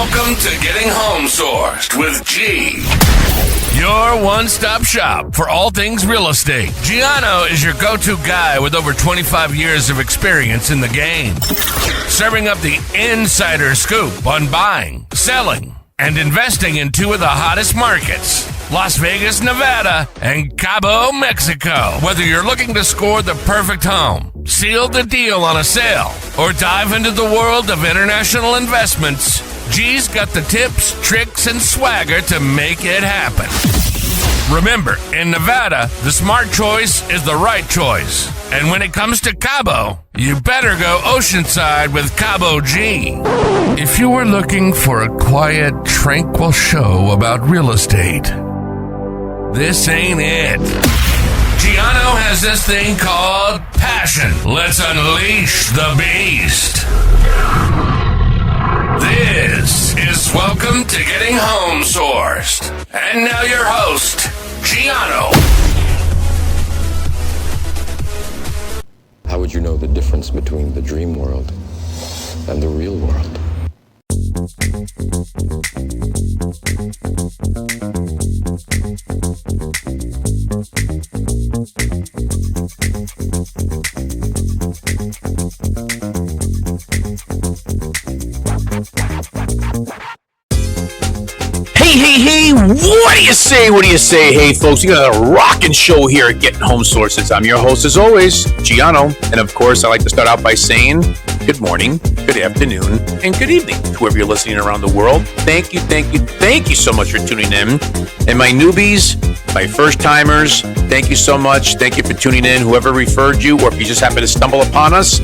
Welcome to Getting Home Sourced with G. Your one-stop shop for all things real estate. Gianno is your go-to guy with over 25 years of experience in the game, serving up the insider scoop on buying, selling, and investing in two of the hottest markets, Las Vegas, Nevada, and Cabo, Mexico. Whether you're looking to score the perfect home, seal the deal on a sale, or dive into the world of international investments, G's got the tips, tricks, and swagger to make it happen. Remember, in Nevada, the smart choice is the right choice. And when it comes to Cabo, you better go oceanside with Cabo G. If you were looking for a quiet, tranquil show about real estate, this ain't it. Gianno has this thing called passion. Let's unleash the beast. This is Welcome to Getting Home Sourced. And now your host, Gianno. How would you know the difference between the dream world and the real world? Hey, what do you say? Hey, folks, you got a rockin' show here at Getting Home Sources. I'm your host, as always, Gianno. And, of course, I like to start out by saying good morning, good afternoon, and good evening to whoever you're listening around the world. Thank you so much for tuning in. And my newbies, my first-timers, thank you so much. Thank you for tuning in. Whoever referred you, or if you just happen to stumble upon us,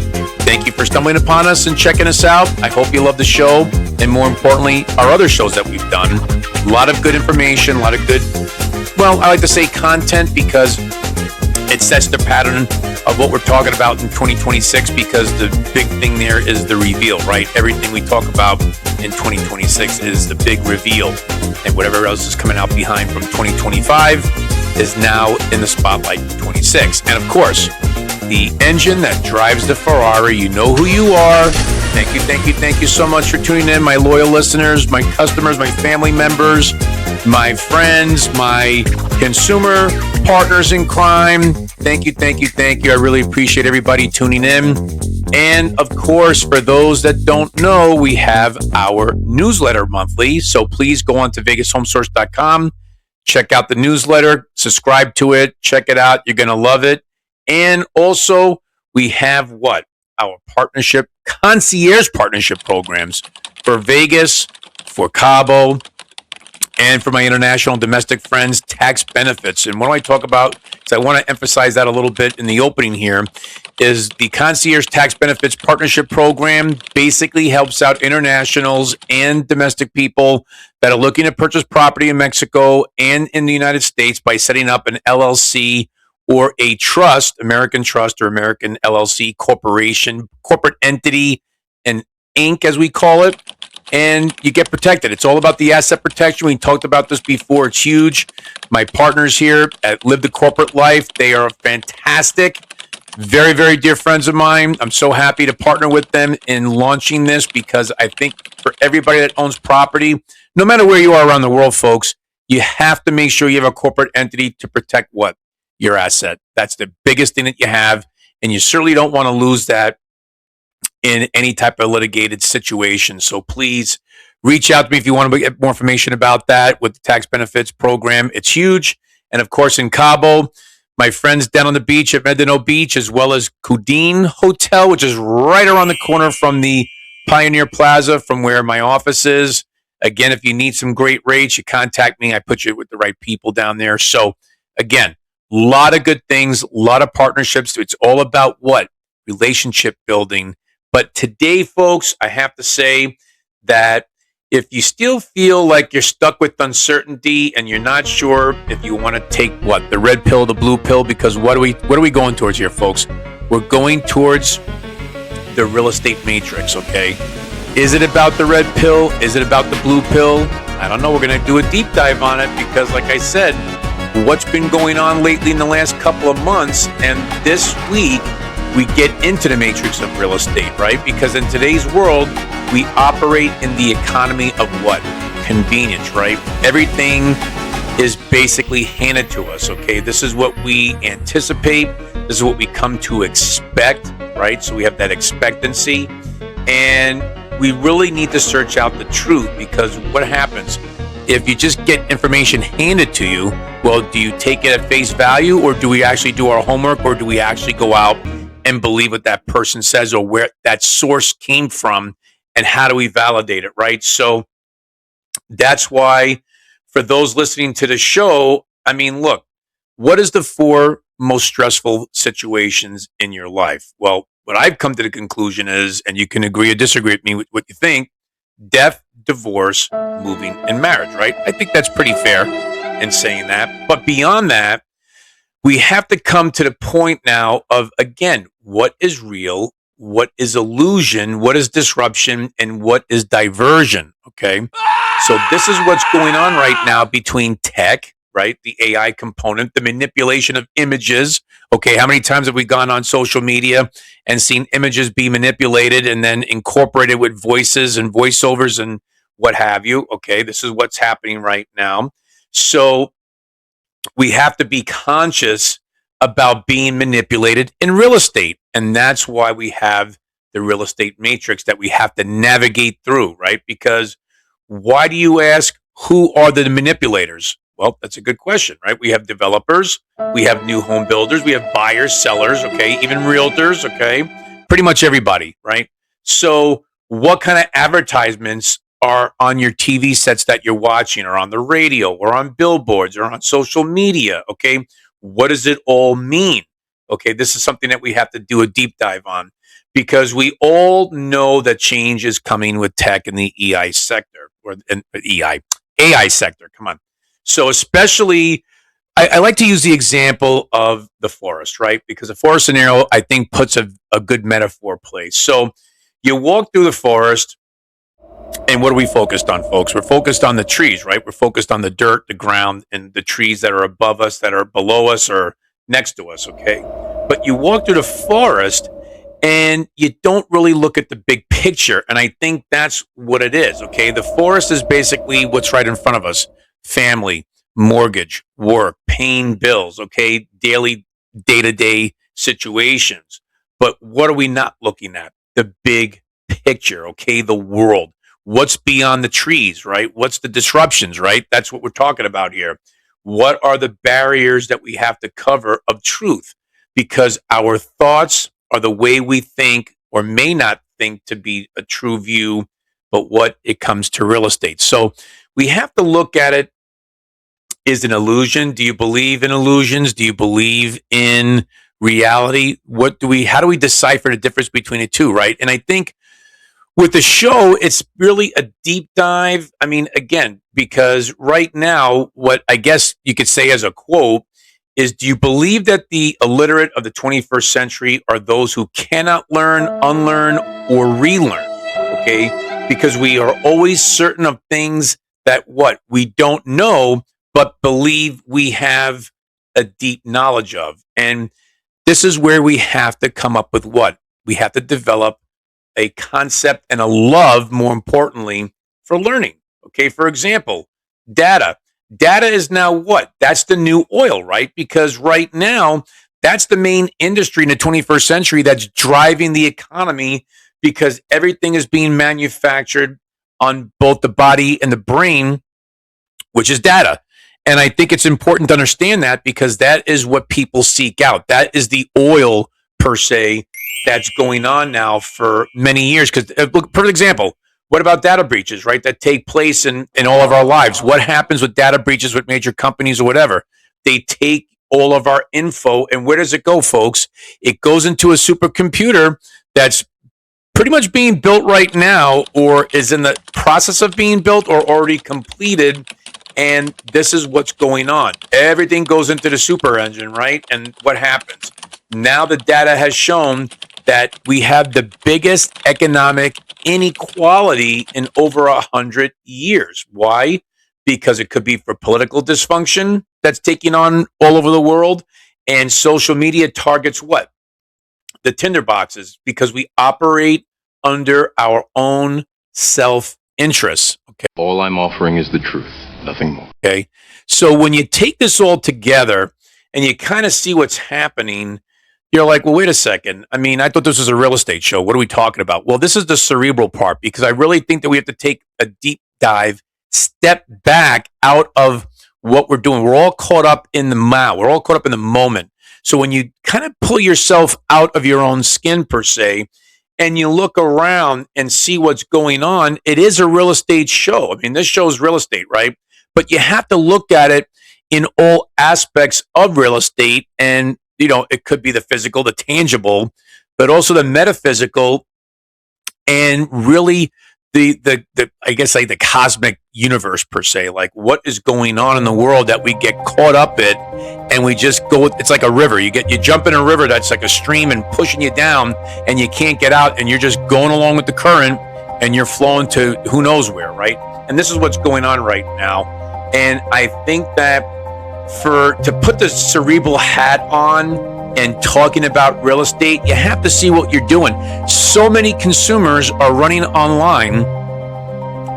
thank you for stumbling upon us and checking us out. I hope you love the show, and more importantly, our other shows that we've done. A lot of good information, a lot of good, well, I like to say content because it sets the pattern of what we're talking about in 2026, because the big thing there is the reveal, right? Everything we talk about in 2026 is the big reveal, and whatever else is coming out behind from 2025 is now in the spotlight in 26. And of course, the engine that drives the Ferrari, you know who you are. Thank you so much for tuning in, my loyal listeners, my customers, my family members, my friends, my consumer partners in crime. Thank you. I really appreciate everybody tuning in. And of course, for those that don't know, we have our newsletter monthly. So please go on to VegasHomeSource.com, check out the newsletter, subscribe to it, check it out. You're going to love it. And also, we have our concierge partnership programs for Vegas, for Cabo, and for my international and domestic friends, tax benefits. And what do I talk about? So I want to emphasize that a little bit in the opening here, is the concierge tax benefits partnership program basically helps out internationals and domestic people that are looking to purchase property in Mexico and in the United States by setting up an LLC or a trust, American trust or American LLC corporation, corporate entity, an Inc. as we call it, and you get protected. It's all about the asset protection. We talked about this before. It's huge. My partners here at Live the Corporate Life, they are fantastic. Very, very dear friends of mine. I'm so happy to partner with them in launching this, because I think for everybody that owns property, no matter where you are around the world, folks, you have to make sure you have a corporate entity to protect what? Your asset. That's the biggest thing that you have, and you certainly don't want to lose that in any type of litigated situation. So please reach out to me if you want to get more information about that with the tax benefits program. It's huge. And of course, in Cabo, my friends down on the beach at Medino Beach, as well as Cudine Hotel, which is right around the corner from the Pioneer Plaza, from where my office is. Again, if you need some great rates, you contact me. I put you with the right people down there. So again, a lot of good things, a lot of partnerships. It's all about what? Relationship building. But today, folks, I have to say that if you still feel like you're stuck with uncertainty and you're not sure if you want to take the red pill, the blue pill, because what are we going towards here, folks? We're going towards the real estate matrix, okay? Is it about the red pill? Is it about the blue pill? I don't know. We're going to do a deep dive on it because, like I said, what's been going on lately in the last couple of months, and this week we get into the matrix of real estate, right? Because in today's world, We operate in the economy of what? Convenience, right? Everything is basically handed to us, okay? This is what we anticipate. This is what we come to expect, right? So we have that expectancy. And we really need to search out the truth, because what happens if you just get information handed to you? Well, do you take it at face value, or do we actually do our homework, or do we actually go out and believe what that person says, or where that source came from, and how do we validate it, right? So that's why, for those listening to the show, I mean, look, what is the 4 most stressful situations in your life? Well, what I've come to the conclusion is, and you can agree or disagree with me with what you think: death, divorce, moving, and marriage, right? I think that's pretty fair in saying that. But beyond that, we have to come to the point now of, again, what is real, what is illusion, what is disruption, and what is diversion, okay? So this is what's going on right now between tech, right? The AI component, the manipulation of images. Okay, how many times have we gone on social media and seen images be manipulated and then incorporated with voices and voiceovers and what have you? Okay, this is what's happening right now. So we have to be conscious about being manipulated in real estate. And that's why we have the real estate matrix that we have to navigate through, right? Because why do you ask, who are the manipulators? Well, that's a good question, right? We have developers, we have new home builders, we have buyers, sellers, okay, even realtors, okay, pretty much everybody, right? So what kind of advertisements are on your TV sets that you're watching, or on the radio, or on billboards, or on social media, okay? What does it all mean? Okay, this is something that we have to do a deep dive on, because we all know that change is coming with tech in the EI sector, or in AI sector. Come on. So especially, I like to use the example of the forest, right? Because the forest scenario, I think, puts a good metaphor place. So you walk through the forest, and what are we focused on, folks? We're focused on the trees, right? We're focused on the dirt, the ground, and the trees that are above us, that are below us, or next to us, okay? But you walk through the forest, and you don't really look at the big picture. And I think that's what it is, okay? The forest is basically what's right in front of us: family, mortgage, work, paying bills, okay? Daily, day-to-day situations. But what are we not looking at? The big picture, okay? The world. What's beyond the trees, right? What's the disruptions, right? That's what we're talking about here. What are the barriers that we have to cover of truth? Because our thoughts are the way we think, or may not think to be a true view, but what it comes to real estate. So we have to look at it. Is an illusion? Do you believe in illusions? Do you believe in reality? How do we decipher the difference between the two, right? And I think with the show, it's really a deep dive. I mean, again, because right now, what I guess you could say as a quote is, do you believe that the illiterate of the 21st century are those who cannot learn, unlearn, or relearn? Okay? Because we are always certain of things that we don't know, but believe we have a deep knowledge of. And this is where we have to come up with what? We have to develop a concept and a love, more importantly, for learning. Okay, for example, data. Data is now what? That's the new oil, right? Because right now, that's the main industry in the 21st century that's driving the economy, because everything is being manufactured on both the body and the brain, which is data. And I think it's important to understand that, because that is what people seek out. That is the oil, per se, that's going on now for many years. Because, look, for example, what about data breaches, right, that take place in all of our lives? What happens with data breaches with major companies or whatever? They take all of our info, and where does it go, folks? It goes into a supercomputer that's pretty much being built right now, or is in the process of being built, or already completed. And this is what's going on. Everything goes into the super engine, right? And what happens? Now the data has shown that we have the biggest economic inequality in over 100 years. Why? Because it could be for political dysfunction that's taking on all over the world. And social media targets what? The tinderboxes, because we operate under our own self-interest. Okay. All I'm offering is the truth, nothing more. Okay. So when you take this all together and you kind of see what's happening, you're like, well, wait a second. I mean, I thought this was a real estate show. What are we talking about? Well, this is the cerebral part, because I really think that we have to take a deep dive, step back out of what we're doing. We're all caught up in the We're all caught up in the moment. So when you kind of pull yourself out of your own skin, per se, and you look around and see what's going on, it is a real estate show. I mean, this show is real estate, right? But you have to look at it in all aspects of real estate. And, it could be the physical, the tangible, but also the metaphysical, and really the I guess, like, the cosmic universe, per se. Like, what is going on in the world that we get caught up in, and we just go. It's like a river. You jump in a river that's like a stream and pushing you down, and you can't get out, and you're just going along with the current, and you're flowing to who knows where, right? And this is what's going on right now. And I think that to put the cerebral hat on and talking about real estate, you have to see what you're doing. So many consumers are running online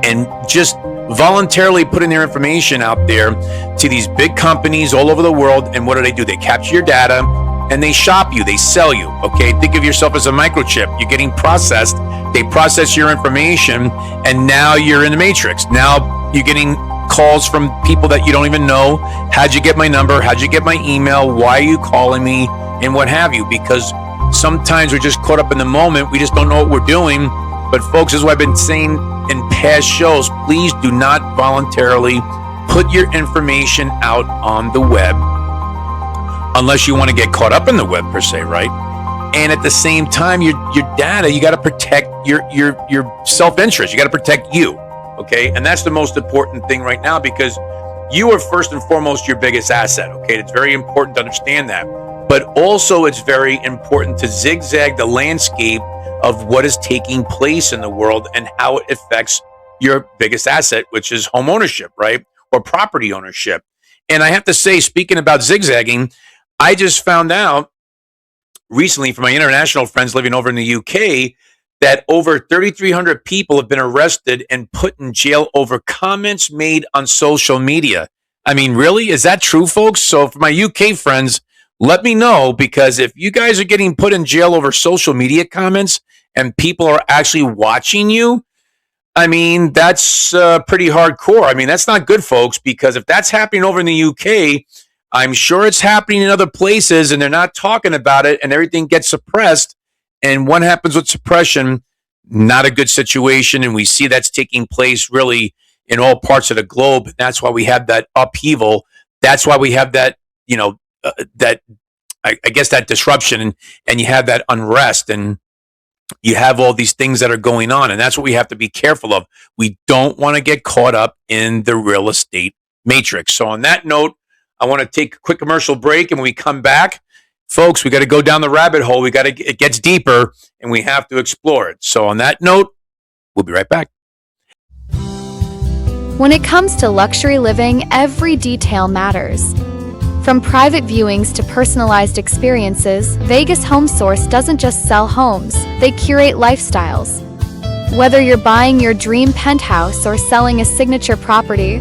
and just voluntarily putting their information out there to these big companies all over the world. And what do? They capture your data and they shop you, they sell you. Okay, think of yourself as a microchip. You're getting processed. They process your information, and now you're in the matrix. Now you're getting calls from people that you don't even know. How'd you get my number? How'd you get my email? Why are you calling me? And what have you? Because sometimes we're just caught up in the moment. We just don't know what we're doing. But folks, this is what I've been saying in past shows. Please do not voluntarily put your information out on the web unless you want to get caught up in the web, per se, right? And at the same time, your data, you got to protect your self-interest. You got to protect you. Okay, and that's the most important thing right now, because you are first and foremost your biggest asset. Okay, it's very important to understand that. But also, it's very important to zigzag the landscape of what is taking place in the world and how it affects your biggest asset, which is home ownership, right? Or property ownership. And I have to say, speaking about zigzagging, I just found out recently from my international friends living over in the UK that over 3,300 people have been arrested and put in jail over comments made on social media. I mean, really? Is that true, folks? So for my UK friends, let me know, because if you guys are getting put in jail over social media comments and people are actually watching you, I mean, that's pretty hardcore. I mean, that's not good, folks, because if that's happening over in the UK, I'm sure it's happening in other places, and they're not talking about it, and everything gets suppressed. And what happens with suppression? Not a good situation. And we see that's taking place really in all parts of the globe. That's why we have that upheaval. That's why we have that, I guess that disruption, and you have that unrest, and you have all these things that are going on. And that's what we have to be careful of. We don't want to get caught up in the real estate matrix. So on that note, I want to take a quick commercial break. And when we come back, folks, we got to go down the rabbit hole. It gets deeper, and we have to explore it. So on that note, we'll be right back. When it comes to luxury living, every detail matters. From private viewings to personalized experiences, Vegas Home Source doesn't just sell homes, they curate lifestyles. Whether you're buying your dream penthouse or selling a signature property,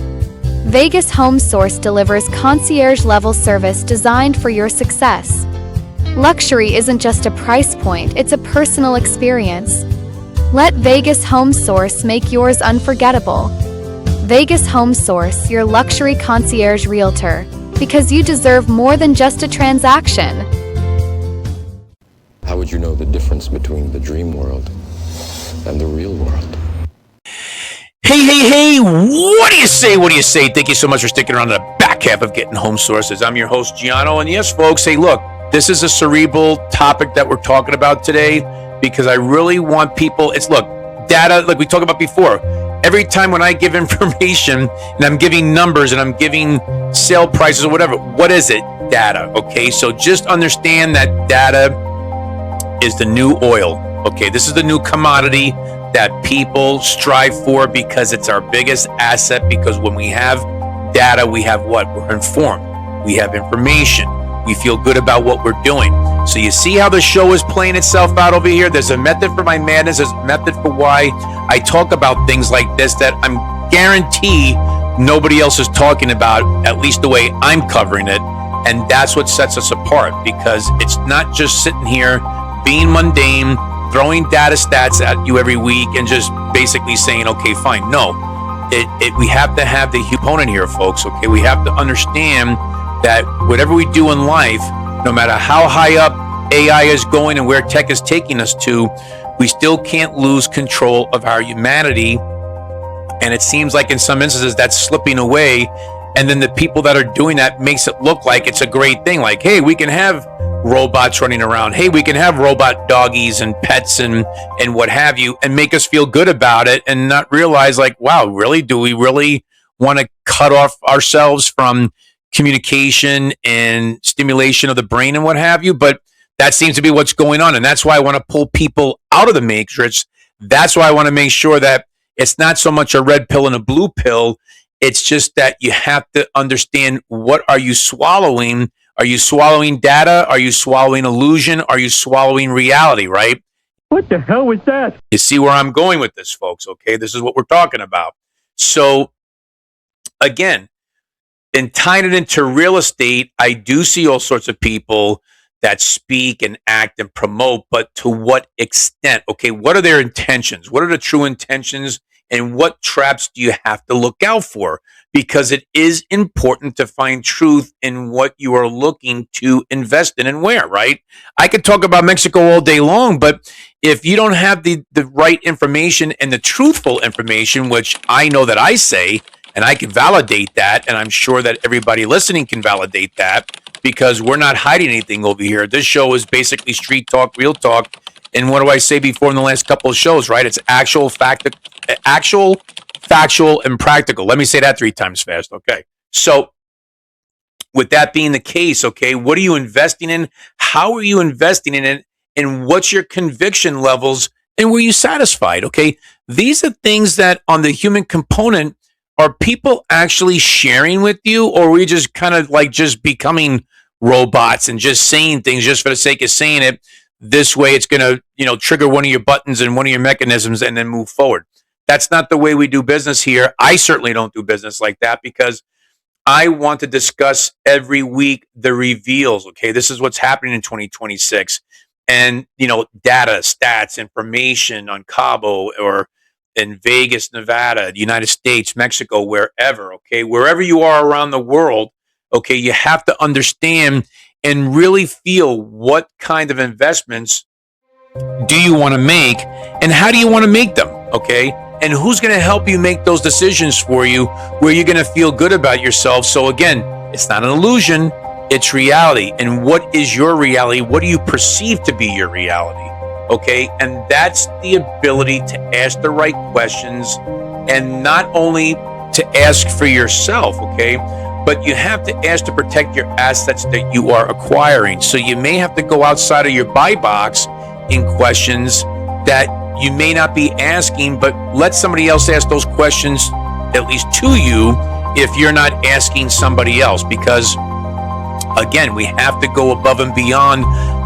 Vegas Home Source delivers concierge-level service designed for your success. Luxury isn't just a price point, it's a personal experience. Let Vegas Home Source make yours unforgettable. Vegas Home Source, your luxury concierge realtor, because you deserve more than just a transaction. How would you know the difference between the dream world and the real world? Hey, what do you say? What do you say? Thank you so much for sticking around to the back half of Getting Home Sources. I'm your host, Gianno. And yes, folks, hey, look, this is a cerebral topic that we're talking about today, because I really want people, data, like we talked about before. Every time when I give information and I'm giving numbers and I'm giving sale prices or whatever, what is it? Data. Okay, so just understand that data is the new oil. Okay, this is the new commodity that people strive for, because it's our biggest asset. Because when we have data, we have what? We're informed. We have information. We feel good about what we're doing. So you see how the show is playing itself out over here? There's a method for my madness. There's a method for why I talk about things like this that I'm guarantee nobody else is talking about, at least the way I'm covering it. And that's what sets us apart, because it's not just sitting here being mundane, throwing data stats at you every week and just basically saying, okay, fine. No, we have to have the component here, folks. Okay, we have to understand that whatever we do in life, no matter how high up AI is going and where tech is taking us to, we still can't lose control of our humanity. And it seems like in some instances that's slipping away. And then the people that are doing that makes it look like it's a great thing. Like, hey, we can have robots running around. Hey, we can have robot doggies and pets and what have you, and make us feel good about it and not realize, like, wow, really? Do we really want to cut off ourselves from communication and stimulation of the brain and what have you? But that seems to be what's going on. And that's why I want to pull people out of the matrix. That's why I want to make sure that it's not so much a red pill and a blue pill. It's just that you have to understand, what are you swallowing? Are you swallowing data? Are you swallowing illusion? Are you swallowing reality, right? What the hell was that? You see where I'm going with this, folks, okay? This is what we're talking about. So, again, and tying it into real estate, I do see all sorts of people that speak and act and promote, but to what extent? Okay, what are their intentions? What are the true intentions? And what traps do you have to look out for? Because it is important to find truth in what you are looking to invest in and where, right? I could talk about Mexico all day long, but if you don't have the right information and the truthful information, which I know that I say, and I can validate that, and I'm sure that everybody listening can validate that, because we're not hiding anything over here. This show is basically street talk, real talk. And what do I say before in the last couple of shows, right? It's actual, factual, and practical. Let me say that 3 times fast, okay? So with that being the case, okay, what are you investing in? How are you investing in it? And what's your conviction levels? And were you satisfied, okay? These are things that on the human component, are people actually sharing with you, or are we just kind of like just becoming robots and just saying things just for the sake of saying it? This way it's going to, trigger one of your buttons and one of your mechanisms and then move forward. That's not the way we do business here. I certainly don't do business like that, because I want to discuss every week the reveals. Okay, this is what's happening in 2026. And, data, stats, information on Cabo or in Vegas, Nevada, the United States, Mexico, wherever, okay, wherever you are around the world, okay, you have to understand and really feel what kind of investments do you want to make and how do you want to make them, okay? And who's going to help you make those decisions for you where you're going to feel good about yourself? So again, it's not an illusion, it's reality. And what is your reality? What do you perceive to be your reality? Okay, and that's the ability to ask the right questions, and not only to ask for yourself, okay, but you have to ask to protect your assets that you are acquiring. So you may have to go outside of your buy box in questions that you may not be asking, but let somebody else ask those questions, at least to you, if you're not asking somebody else. Because again, we have to go above and beyond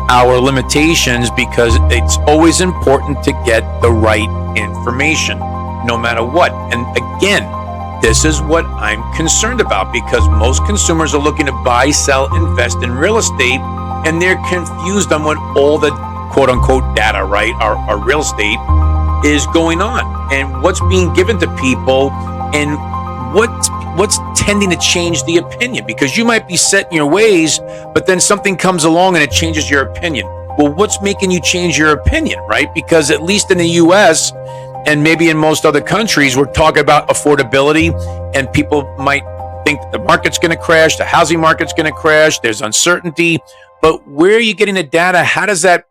our limitations, because it's always important to get the right information, no matter what. And again, this is what I'm concerned about, because most consumers are looking to buy, sell, invest in real estate, and they're confused on what all the quote unquote data, right, our real estate is going on, and what's being given to people, and what's tending to change the opinion. Because you might be set in your ways, but then something comes along and it changes your opinion. Well, what's making you change your opinion, right? Because at least in the US and maybe in most other countries, we're talking about affordability, and people might think that the market's going to crash, the housing market's going to crash, there's uncertainty. But where are you getting the data? How does that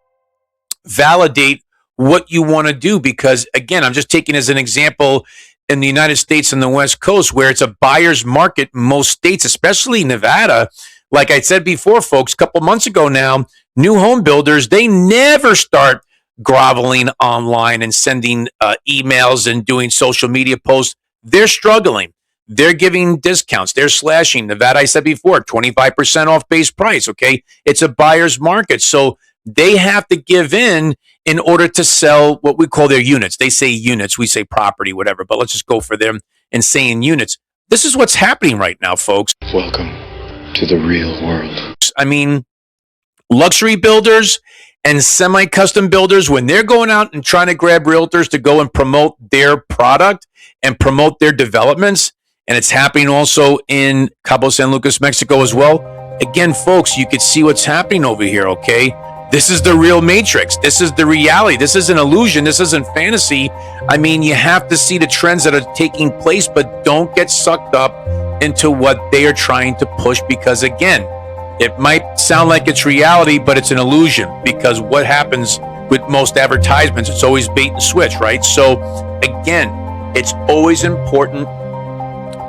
validate what you want to do? Because again, I'm just taking as an example in the United States and the West Coast, where it's a buyer's market in most states, especially Nevada. Like I said before, folks, a couple months ago now, new home builders, they never start groveling online and sending emails and doing social media posts. They're struggling. they're giving discounts. They're slashing the VAT. I said before, 25% off base price. Okay. It's a buyer's market. So they have to give in order to sell what we call their units. They say units. We say property, whatever, but let's just go for them and saying units. This is what's happening right now, folks. Welcome to the real world. I mean, luxury builders and semi-custom builders, when they're going out and trying to grab realtors to go and promote their product and promote their developments, and it's happening also in Cabo San Lucas, Mexico as well. Again, folks, you could see what's happening over here, okay? This is the real matrix. This is the reality. This is an illusion. This isn't fantasy. I mean, you have to see the trends that are taking place, but don't get sucked up into what they are trying to push, because again, it might sound like it's reality, but it's an illusion, because what happens with most advertisements, it's always bait and switch, right? So again, it's always important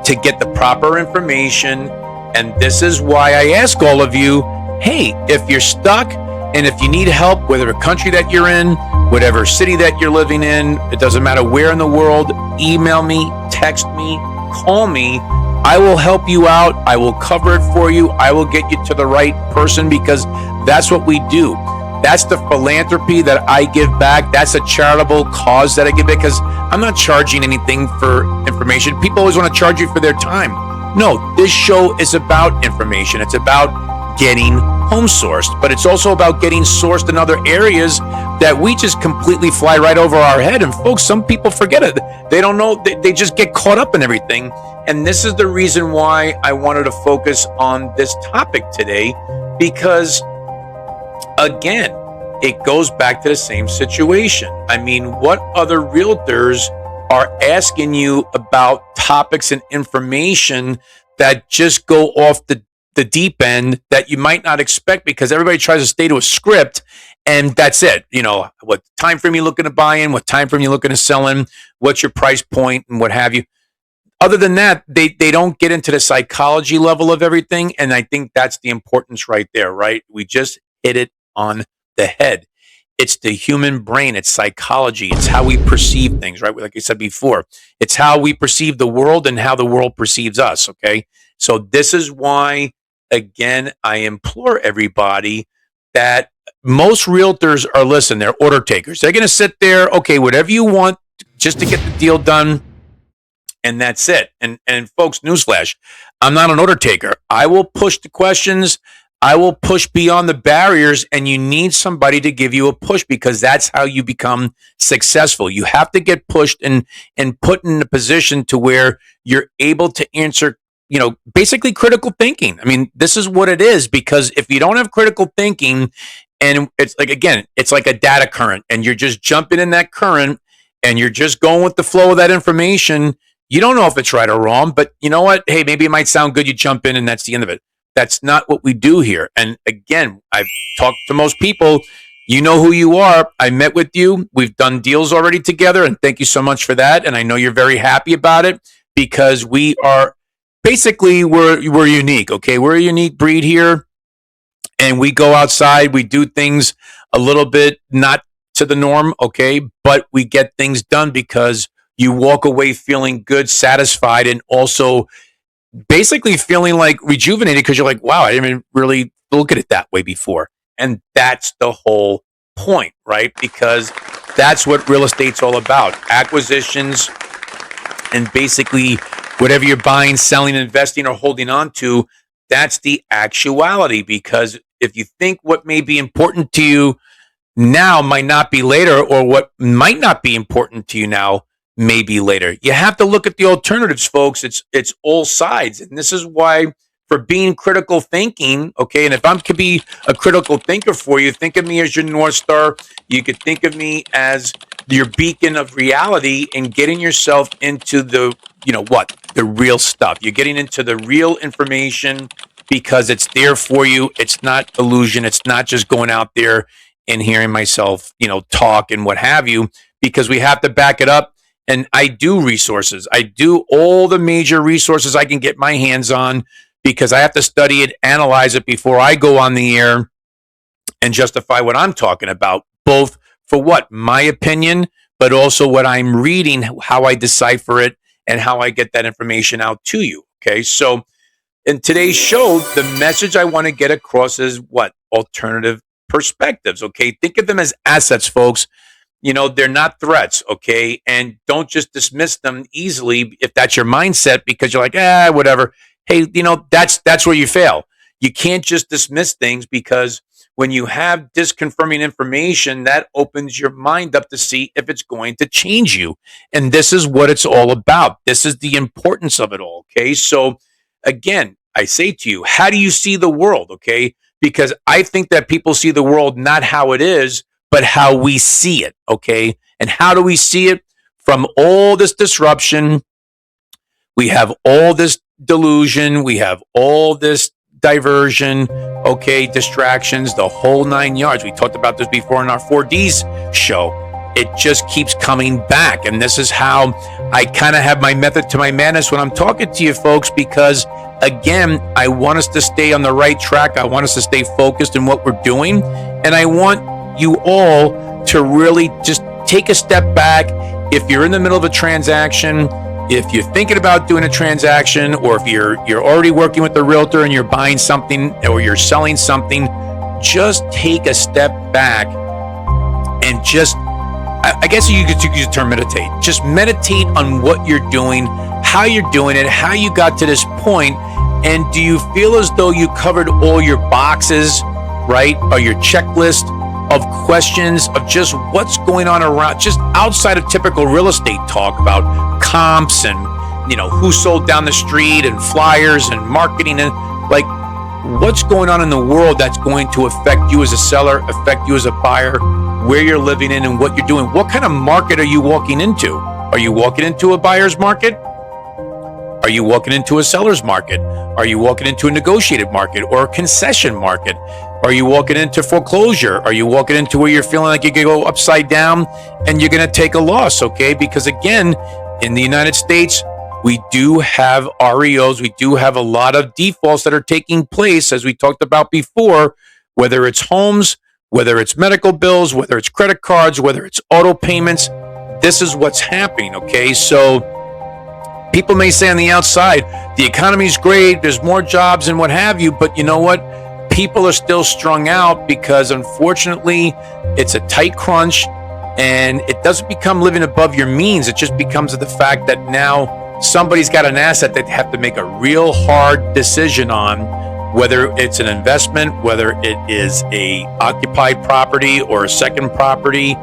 to get the proper information. And this is why I ask all of you, hey, if you're stuck and if you need help, whatever country that you're in, whatever city that you're living in, it doesn't matter where in the world, email me, text me, call me. I will help you out. I will cover it for you. I will get you to the right person, because that's what we do. That's the philanthropy that I give back. That's a charitable cause that I give back, because I'm not charging anything for information. People always want to charge you for their time. No, this show is about information. It's about getting home sourced, but it's also about getting sourced in other areas that we just completely fly right over our head. And folks, some people forget it. They don't know. They just get caught up in everything. And this is the reason why I wanted to focus on this topic today, because again, it goes back to the same situation. I mean, what other realtors are asking you about topics and information that just go off the deep end that you might not expect, because everybody tries to stay to a script, and that's it. You know, what time frame you looking to buy in, what time frame you looking to sell in, what's your price point, and what have you. Other than that, they don't get into the psychology level of everything, and I think that's the importance right there, right? We just hit it on the head. It's the human brain. It's psychology. It's how we perceive things, right? Like I said before, it's how we perceive the world and how the world perceives us, okay? So this is why, again, I implore everybody that most realtors are, listen, they're order takers. They're going to sit there, okay, whatever you want just to get the deal done, and that's it. And folks, newsflash, I'm not an order taker. I will push the questions. I will push beyond the barriers, and you need somebody to give you a push, because that's how you become successful. You have to get pushed and put in a position to where you're able to answer, you know, basically critical thinking. I mean, this is what it is, because if you don't have critical thinking, and it's like, again, it's like a data current, and you're just jumping in that current and you're just going with the flow of that information, you don't know if it's right or wrong, but you know what? Hey, maybe it might sound good. You jump in and that's the end of it. That's not what we do here. And again, I've talked to most people. You know who you are. I met with you. We've done deals already together, and thank you so much for that. And I know you're very happy about it, because we are basically, we're unique. Okay, we're a unique breed here, and we go outside. We do things a little bit not to the norm. Okay, but we get things done because you walk away feeling good, satisfied, and also basically feeling like rejuvenated, because you're like, wow, I didn't even really look at it that way before. And that's the whole point, right? Because that's what real estate's all about. Acquisitions, and basically whatever you're buying, selling, investing, or holding on to, that's the actuality. Because if you think what may be important to you now might not be later, or what might not be important to you now maybe later. You have to look at the alternatives, folks. It's all sides. And this is why, for being critical thinking, okay, and if I could be a critical thinker for you, think of me as your North Star. You could think of me as your beacon of reality, and getting yourself into the, you know what, the real stuff. You're getting into the real information, because it's there for you. It's not illusion. It's not just going out there and hearing myself, you know, talk and what have you, because we have to back it up. And I do resources. I do all the major resources I can get my hands on, because I have to study it, analyze it before I go on the air and justify what I'm talking about, both for what? My opinion, but also what I'm reading, how I decipher it, and how I get that information out to you. Okay. So in today's show, the message I want to get across is what? Alternative perspectives. Okay. Think of them as assets, folks. They're not threats. Okay. And don't just dismiss them easily if that's your mindset, because you're like, whatever. Hey, that's where you fail. You can't just dismiss things, because when you have disconfirming information, that opens your mind up to see if it's going to change you. And this is what it's all about. This is the importance of it all. Okay. So again, I say to you, how do you see the world? Okay. Because I think that people see the world not how it is, but how we see it. Okay. And how do we see it? From all this disruption, we have all this delusion, we have all this diversion, okay, distractions, the whole 9 yards. We talked about this before in our 4Ds show. It just keeps coming back. And this is how I kind of have my method to my madness when I'm talking to you folks, because again, I want us to stay on the right track. I want us to stay focused in what we're doing. And I want you all to really just take a step back. If you're in the middle of a transaction, if you're thinking about doing a transaction, or if you're already working with the realtor and you're buying something or you're selling something, just take a step back and just, I guess you could use the term meditate. Just meditate on what you're doing, how you're doing it, how you got to this point, and do you feel as though you covered all your boxes, right? Or your checklist of questions of just what's going on around, just outside of typical real estate talk about comps and, who sold down the street and flyers and marketing, and like what's going on in the world that's going to affect you as a seller, affect you as a buyer, where you're living in and what you're doing. What kind of market are you walking into? Are you walking into a buyer's market? Are you walking into a seller's market? Are you walking into a negotiated market or a concession market? Are you walking into foreclosure? Are you walking into where you're feeling like you can go upside down and you're going to take a loss? Okay. Because again, in the United States, we do have REOs. We do have a lot of defaults that are taking place, as we talked about before, whether it's homes, whether it's medical bills, whether it's credit cards, whether it's auto payments. This is what's happening. Okay. So people may say on the outside, the economy's great, there's more jobs and what have you, but you know what? People are still strung out because unfortunately it's a tight crunch, and it doesn't become living above your means. It just becomes the fact that now somebody's got an asset that they have to make a real hard decision on, whether it's an investment, whether it is a occupied property or a second property.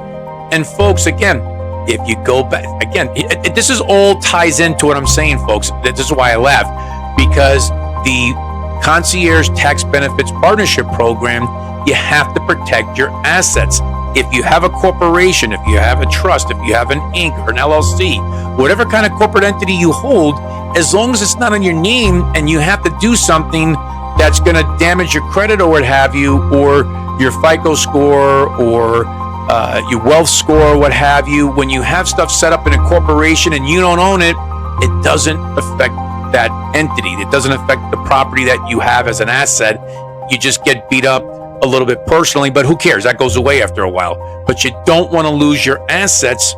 And folks, again, if you go back, again, this is all ties into what I'm saying, folks. This is why I laugh, because the Concierge Tax Benefits Partnership Program, you have to protect your assets. If you have a corporation, if you have a trust, if you have an Inc. or an LLC, whatever kind of corporate entity you hold, as long as it's not on your name and you have to do something that's going to damage your credit or what have you, or your FICO score or your wealth score, what have you, when you have stuff set up in a corporation and you don't own it, it doesn't affect that entity. It doesn't affect the property that you have as an asset. You just get beat up a little bit personally, but who cares? That goes away after a while. But you don't want to lose your assets.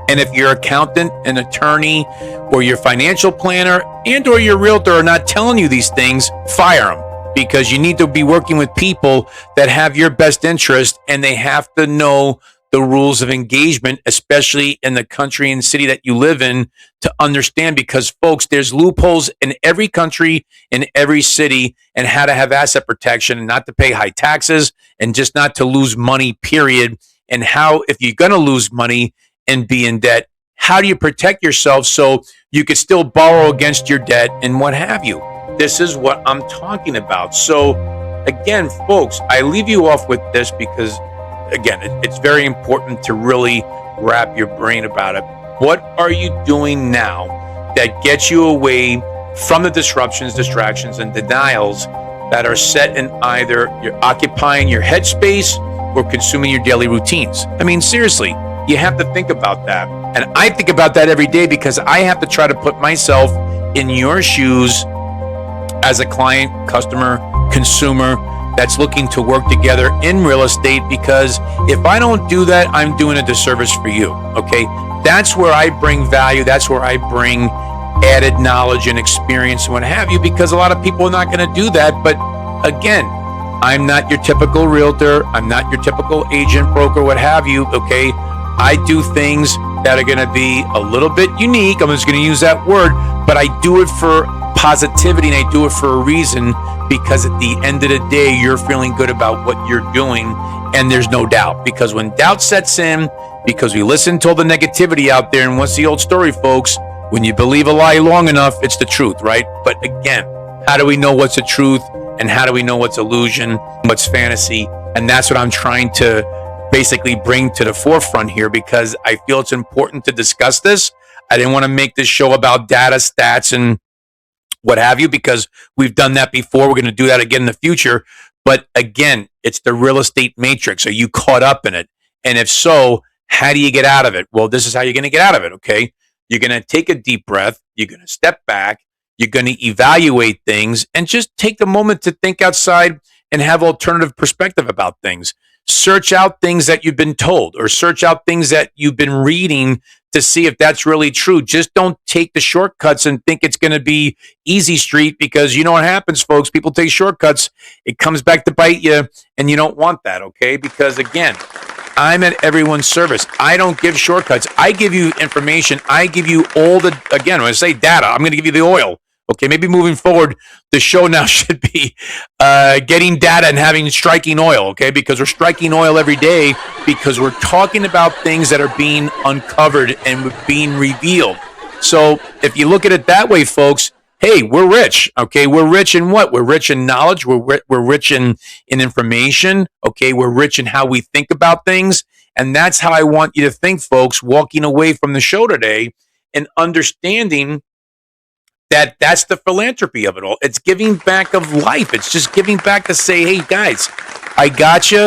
And if your accountant, an attorney, or your financial planner and or your realtor are not telling you these things, fire them, because you need to be working with people that have your best interest, and they have to know the rules of engagement, especially in the country and city that you live in, to understand, because folks, there's loopholes in every country, in every city, and how to have asset protection and not to pay high taxes and just not to lose money, period. And how, if you're going to lose money and be in debt, how do you protect yourself so you could still borrow against your debt and what have you? This is what I'm talking about. So again, folks, I leave you off with this because again, it's very important to really wrap your brain about it. What are you doing now that gets you away from the disruptions, distractions, and denials that are set in either you're occupying your headspace or consuming your daily routines? I mean, seriously, you have to think about that. And I think about that every day because I have to try to put myself in your shoes as a client, customer, consumer that's looking to work together in real estate, because if I don't do that, I'm doing a disservice for you. Okay. That's where I bring value. That's where I bring added knowledge and experience and what have you, because a lot of people are not going to do that. But again, I'm not your typical realtor. I'm not your typical agent, broker, what have you. Okay. I do things that are going to be a little bit unique. I'm just going to use that word, but I do it for positivity and I do it for a reason, because at the end of the day, you're feeling good about what you're doing. And there's no doubt, because when doubt sets in, because we listen to all the negativity out there, and what's the old story, folks? When you believe a lie long enough, it's the truth, right? But again, how do we know what's the truth? And how do we know what's illusion, what's fantasy? And that's what I'm trying to basically bring to the forefront here, because I feel it's important to discuss this. I didn't want to make this show about data, stats, and what have you, because we've done that before. We're going to do that again in the future. But again, it's the real estate matrix. Are you caught up in it? And if so, how do you get out of it? Well, this is how you're going to get out of it, okay? You're going to take a deep breath. You're going to step back. You're going to evaluate things and just take the moment to think outside and have alternative perspective about things. Search out things that you've been told, or search out things that you've been reading to see if that's really true. Just don't take the shortcuts and think it's going to be easy street, because you know what happens, folks. People take shortcuts. It comes back to bite you, and you don't want that, okay? Because again, I'm at everyone's service. I don't give shortcuts. I give you information. I give you all the, again, when I say data, I'm going to give you the oil. Okay, maybe moving forward, the show now should be getting data and having striking oil, okay? Because we're striking oil every day, because we're talking about things that are being uncovered and being revealed. So if you look at it that way, folks, hey, we're rich, okay? We're rich in what? We're rich in knowledge. We're rich in information, okay? We're rich in how we think about things. And that's how I want you to think, folks, walking away from the show today and understanding that's the philanthropy of it all. It's giving back of life. It's just giving back to say, hey, guys, I got you.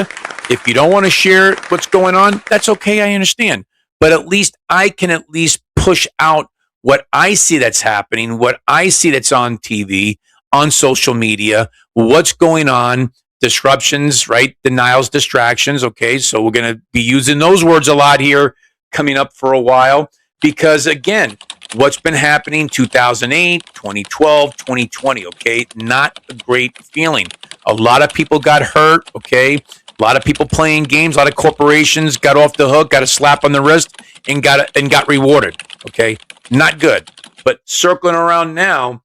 If you don't want to share what's going on, that's okay. I understand. But at least I can at least push out what I see that's happening, what I see that's on TV, on social media, what's going on, disruptions, right? Denials, distractions. Okay. So we're going to be using those words a lot here coming up for a while, because again, what's been happening 2008, 2012, 2020, okay? Not a great feeling. A lot of people got hurt, okay? A lot of people playing games, a lot of corporations got off the hook, got a slap on the wrist, and got rewarded, okay? Not good. But circling around now,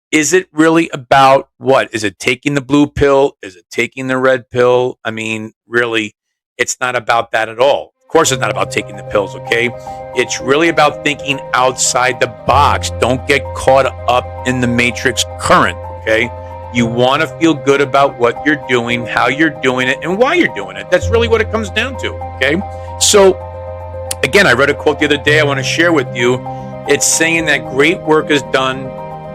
is it really about what? Is it taking the blue pill? Is it taking the red pill? I mean, really, it's not about that at all. Of course, it's not about taking the pills, okay? It's really about thinking outside the box. Don't get caught up in the matrix current, okay? You want to feel good about what you're doing, how you're doing it, and why you're doing it. That's really what it comes down to, okay? So, again, I read a quote the other day I want to share with you. It's saying that great work is done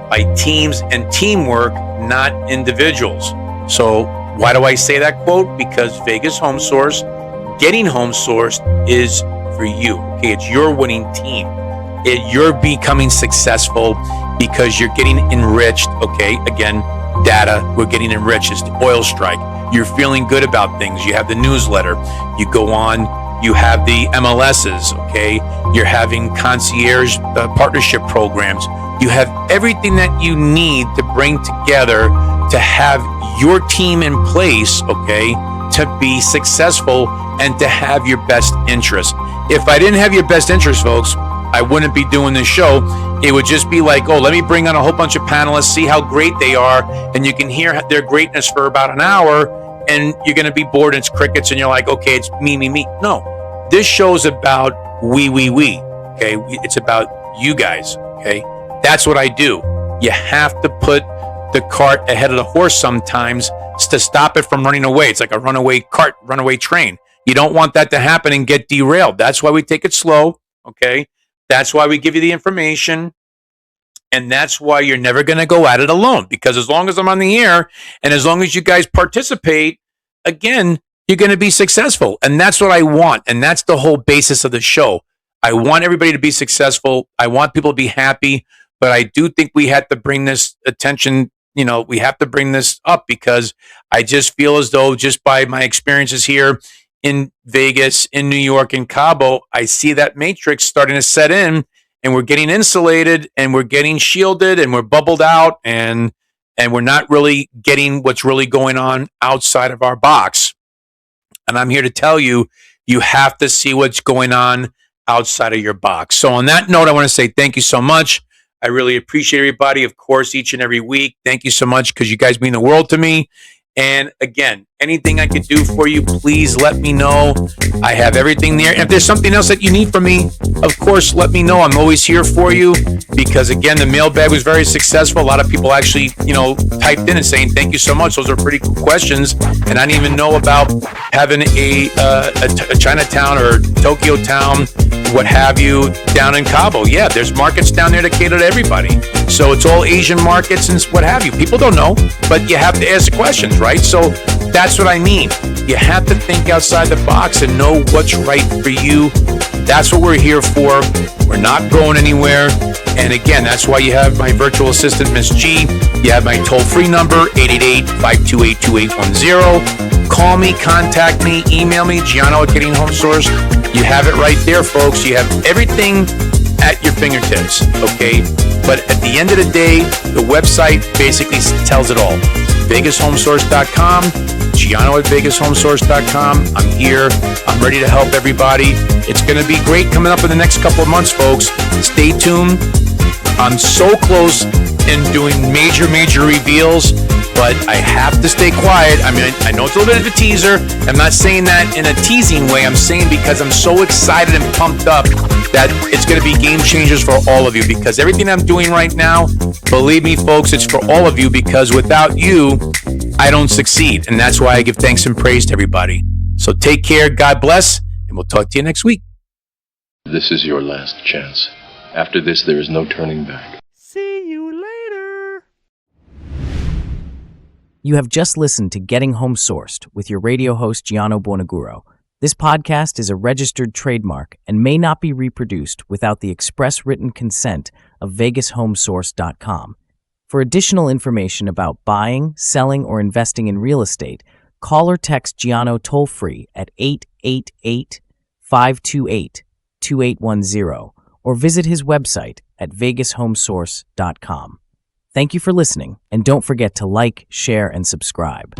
by teams and teamwork, not individuals. So, why do I say that quote? Because Vegas Home Source, getting home sourced is for you. Okay, it's your winning team. You're becoming successful because you're getting enriched. Okay, again, data, we're getting enriched. It's the oil strike. You're feeling good about things. You have the newsletter. You go on, you have the MLSs. Okay, you're having concierge partnership programs. You have everything that you need to bring together to have your team in place, okay, to be successful and to have your best interest. If I didn't have your best interest, folks, I wouldn't be doing this show. It would just be like, oh, let me bring on a whole bunch of panelists, see how great they are, and you can hear their greatness for about an hour, and you're going to be bored and it's crickets, and you're like, okay, it's me. No, this show's about we, okay? It's about you guys, okay? That's what I do. You have to put the cart ahead of the horse sometimes to stop it from running away. It's like a runaway cart, runaway train. You don't want that to happen and get derailed. That's why we take it slow, okay? That's why we give you the information. And that's why you're never going to go at it alone. Because as long as I'm on the air and as long as you guys participate, again, you're going to be successful. And that's what I want. And that's the whole basis of the show. I want everybody to be successful. I want people to be happy. But I do think we have to bring this attention. You know, we have to bring this up because I just feel as though just by my experiences here in Vegas, in New York, in Cabo, I see that matrix starting to set in, and we're getting insulated, and we're getting shielded, and we're bubbled out, and we're not really getting what's really going on outside of our box. And I'm here to tell you, you have to see what's going on outside of your box. So on that note, I want to say thank you so much. I really appreciate everybody, of course, each and every week. Thank you so much because you guys mean the world to me. And again, anything I could do for you, please let me know. I have everything there. And if there's something else that you need from me, of course, let me know. I'm always here for you because, again, the mailbag was very successful. A lot of people actually, typed in and saying, thank you so much. Those are pretty cool questions. And I didn't even know about having a Chinatown or Tokyo Town, what have you, down in Cabo. Yeah, there's markets down there that cater to everybody. So it's all Asian markets and what have you. People don't know, but you have to ask questions, right? So that's what I mean. You have to think outside the box and know what's right for you. That's what we're here for. We're not going anywhere. And again, that's why you have my virtual assistant, Miss G. You have my toll-free number, 888-528-2810. Call me, contact me, email me, Gianno at Getting Home Source. You have it right there, folks. You have everything at your fingertips, okay? But at the end of the day, the website basically tells it all. VegasHomeSource.com, Gianno at VegasHomeSource.com. I'm here. I'm ready to help everybody. It's going to be great coming up in the next couple of months, folks. Stay tuned. I'm so close in doing major reveals, but I have to stay quiet. I mean, I know it's a little bit of a teaser. I'm not saying that in a teasing way. I'm saying because I'm so excited and pumped up that it's going to be game changers for all of you, because everything I'm doing right now, believe me, folks, it's for all of you, because without you, I don't succeed. And that's why I give thanks and praise to everybody. So take care. God bless. And we'll talk to you next week. This is your last chance. After this, there is no turning back. See you later. You have just listened to Getting Home Sourced with your radio host, Gianno Buonaguro. This podcast is a registered trademark and may not be reproduced without the express written consent of VegasHomeSource.com. For additional information about buying, selling, or investing in real estate, call or text Gianno toll-free at 888-528-2810 or visit his website at VegasHomeSource.com. Thank you for listening, and don't forget to like, share, and subscribe.